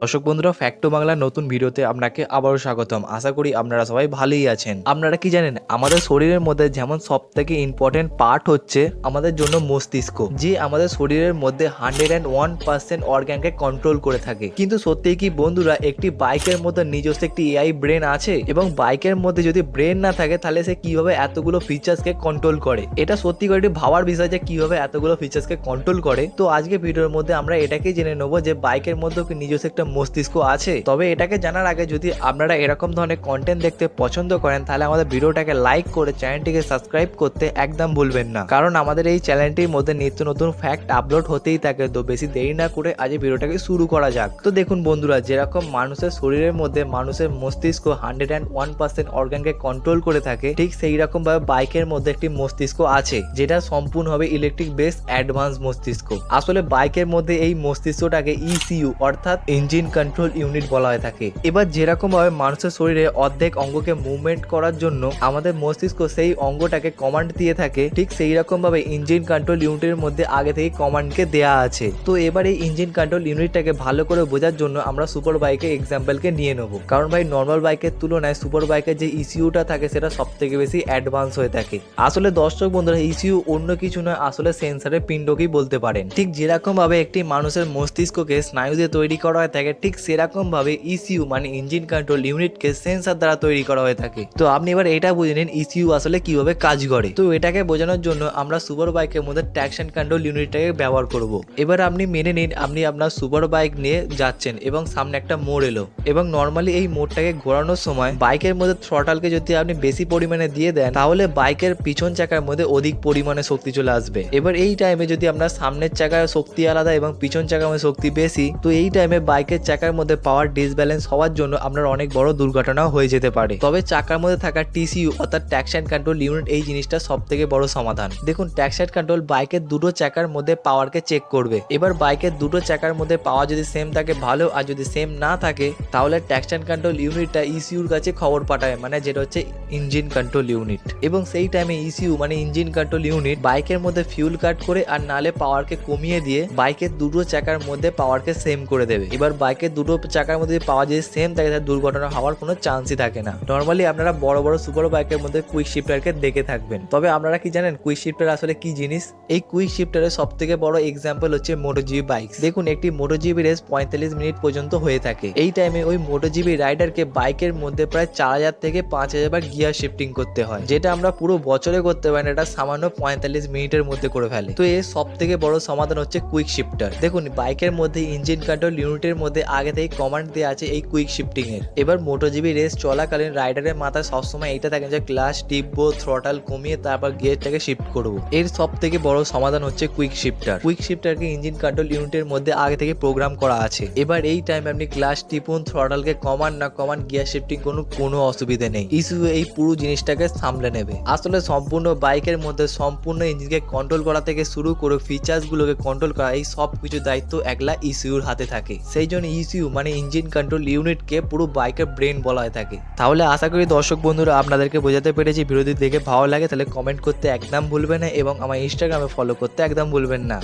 দর্শক বন্ধুরা, ফ্যাক্টো বাংলার নতুন ভিডিওতে আপনাকে আবারও স্বাগতম। আশা করি আপনারা সবাই ভালোই আছেন। আপনারা কি জানেন, আমাদের শরীরের মধ্যে যেমন সব থেকে ইম্পর্টেন্ট পার্ট হচ্ছে আমাদের জন্য মস্তিষ্ক, যে আমাদের শরীরের মধ্যে 101% অর্গানকে কন্ট্রোল করে থাকে। কিন্তু সত্যিই কি বন্ধুরা, একটি বাইকের মধ্যে নিজস্ব একটি এআই ব্রেন আছে? এবং বাইকের মধ্যে যদি ব্রেন না থাকে তাহলে সে কিভাবে এতগুলো ফিচার্সকে কন্ট্রোল করে? এটা সত্যি করে একটি ভাবার বিষয় যে কিভাবে এতগুলো ফিচার্সকে কন্ট্রোল করে। তো আজকে ভিডিওর মধ্যে আমরা এটাকেই জেনে নেবো যে বাইকের মধ্যে কি নিজস্ব একটা মস্তিষ্ক আছে। তবে এটাকে জানার আগে যদি আপনারা এরকম ধরনের কন্টেন্ট দেখতে পছন্দ করেন তাহলে আমাদের ভিডিওটাকে লাইক করে চ্যানেলটিকে সাবস্ক্রাইব করতে একদম ভুলবেন না, কারণ আমাদের এই চ্যানেলটির মধ্যে নিত্য নতুন ফ্যাক্ট আপলোড হতেই থাকে। তো বেশি দেরি না করে আজ ভিডিওটাকে শুরু করা যাক। তো দেখুন বন্ধুরা, যেরকম মানুষের শরীরের মধ্যে মানুষের মস্তিষ্ক 101% অর্গানকে কন্ট্রোল করে থাকে, ঠিক সেই রকম ভাবে বাইকের মধ্যে একটি মস্তিষ্ক আছে, যেটা সম্পূর্ণভাবে ইলেকট্রিক বেস অ্যাডভান্স মস্তিষ্ক। আসলে বাইকের মধ্যে এই মস্তিষ্কটাকে ইসিইউ অর্থাৎ ইঞ্জিন কন্ট্রোল ইউনিট বলা হয়ে থাকে। এবার যেরকম ভাবে মানুষের শরীরে অর্ধেক অঙ্গকে মুভমেন্ট করার জন্য আমাদের মস্তিষ্ক সেই অঙ্গটাকে কমান্ড দিয়ে থাকে, ঠিক সেই রকম ভাবে ইঞ্জিন কন্ট্রোল ইউনিটের মধ্যে আগে থেকে কমান্ডকে দেয়া আছে। তো এবার এই ইঞ্জিন কন্ট্রোল ইউনিটটাকে ভালো করে বোঝার জন্য আমরা সুপার বাইকের এক্সাম্পলকে নিয়ে নেব, কারণ ভাই নর্মাল বাইকের তুলনায় সুপার বাইকের যে ইসিইউটা থাকে সেটা সব থেকে বেশি অ্যাডভান্স হয়ে থাকে। আসলে দর্শক বন্ধুরা, ইসিইউ অন্য কিছু নয়, আসলে সেন্সারের পিণ্ডকেই বলতে পারেন। ঠিক যেরকম ভাবে একটি মানুষের মস্তিষ্ককে স্নায়ু দিয়ে তৈরি করা হয়ে থাকে, ঠিক সেরকম ভাবে ইসিইউ মানে ইঞ্জিন কন্ট্রোল ইউনিটকে সেন্সার দ্বারা তৈরি করা হয়ে থাকে। তো আপনি এবার এটা বুঝে নিন ইসিইউ আসলে কিভাবে কাজ করে। তো এটাকে বোঝানোর জন্য আমরা সুপার বাইকের মধ্যে ট্র্যাকশন কন্ট্রোল ইউনিটটাকে ব্যবহার করব। এবার আপনি মেনে নিন আপনি আপনার সুপার বাইক নিয়ে যাচ্ছেন এবং সামনে একটা মোড় এলো, এবং নর্মালি এই মোড়টাকে ঘোরানোর সময় বাইকের মধ্যে থ্রটালকে যদি আপনি বেশি পরিমাণে দিয়ে দেন তাহলে বাইকের পিছন চাকার মধ্যে অধিক পরিমাণে শক্তি চলে আসবে। এবার এই টাইমে যদি আপনার সামনের চাকার শক্তি আলাদা এবং পিছন চাকার মধ্যে শক্তি বেশি, তো এই টাইমে বাইকের চাকার মধ্যে পাওয়ার ডিসব্যালেন্স হওয়ার জন্য আপনার অনেক বড় দুর্ঘটনাও হয়ে যেতে পারে। তবে চাকার মধ্যে থাকা টিসিইউ অর্থাৎ ট্র্যাকশন কন্ট্রোল ইউনিট এই জিনিসটা সব থেকে বড় সমাধান। দেখুন, ট্র্যাকশন কন্ট্রোল বাইকের দুটো চাকার মধ্যে পাওয়ারকে চেক করবে। এবার বাইকের দুটো চাকার মধ্যে পাওয়ার যদি সেম থাকে ভালো, আর যদি সেম না থাকে তাহলে ট্র্যাকশন কন্ট্রোল ইউনিটটা ইসিইউর কাছে খবর পাঠায়, মানে যেটা হচ্ছে ইঞ্জিন কন্ট্রোল ইউনিট। এবং সেই টাইমে ইসিইউ মানে ইঞ্জিন কন্ট্রোল ইউনিট বাইকের মধ্যে ফিউল কাট করে আর নালে পাওয়ারকে কমিয়ে দিয়ে বাইকের দুটো চাকার মধ্যে পাওয়ারকে সেম করে দেবে। এবার বাইকের দুটো চাকার মধ্যে পাওয়ার যদি সেম থাকে তাহলে দুর্ঘটনা হওয়ার কোনো চান্সই থাকে না। নর্মালি আপনারা বড় বড় সুপার বাইকের মধ্যে কুইক শিফটারকে দেখে থাকবেন। তবে আপনারা কি জানেন কুইক শিফটার আসলে কি জিনিস? এই কুইক শিফটারের সব থেকে বড় এক্সাম্পল হচ্ছে মোটোজিবি বাইক। দেখুন, একটি মোটোজিবি রেস 45 মিনিট পর্যন্ত হয়ে থাকে। এই টাইমে ওই মোটোজিবি রাইডারকে বাইকের মধ্যে প্রায় 4000 থেকে 5000 বার গিয়ার শিফটিং করতে হয়, যেটা আমরা পুরো বছরে করতে পারি না, এটা সামান্য 45 মিনিটের মধ্যে করে ফেলে। তো এর সব থেকে বড় সমাধান হচ্ছে কুইক শিফটার। দেখুন, বাইকের মধ্যে ইঞ্জিন কন্ট্রোল ইউনিটের মধ্যে আগে থেকে কমান্ড দেওয়া আছে এই কুইক শিফটিং এর। এবার মোটোজিবি রেস চলাকালীন রাইডারের মাথায় সবসময় এইটা থাকে যে ক্লাচ টিপবো, থ্রটাল কমিয়ে তারপর গিয়ারটাকে শিফট করবো। এর সব থেকে বড় সমাধান হচ্ছে কুইক শিফটার। কুইক শিফটারকে ইঞ্জিন কন্ট্রোল ইউনিটের মধ্যে আগে থেকে প্রোগ্রাম করা আছে। এবার এই টাইমে আপনি ক্লাচ টিপুন, থ্রটালকে কমান না কমান, গিয়ার শিফটিং কোনো অসুবিধা নেই, ইস্যু এই পুরো জিনিসটাকে সামলে নেবে। আসলে সম্পূর্ণ বাইকের মধ্যে সম্পূর্ণ ইঞ্জিনকে কন্ট্রোল করা থেকে শুরু করে ফিচার্স গুলোকে কন্ট্রোল করা, এই সব কিছু দায়িত্ব একলা ইসিইউর হাতে থাকে। সেই জন্য ইসিইউ মানে ইঞ্জিন কন্ট্রোল ইউনিটকে পুরো বাইকের ব্রেন বলা হয়ে থাকে। তাহলে আশা করি দর্শক বন্ধুরা আপনাদেরকে বোঝাতে পেরেছি। ভিডিওটি দেখে ভালো লাগে তাহলে কমেন্ট করতে একদম ভুলবেন না এবং আমার ইনস্টাগ্রামে ফলো করতে একদম ভুলবেন না।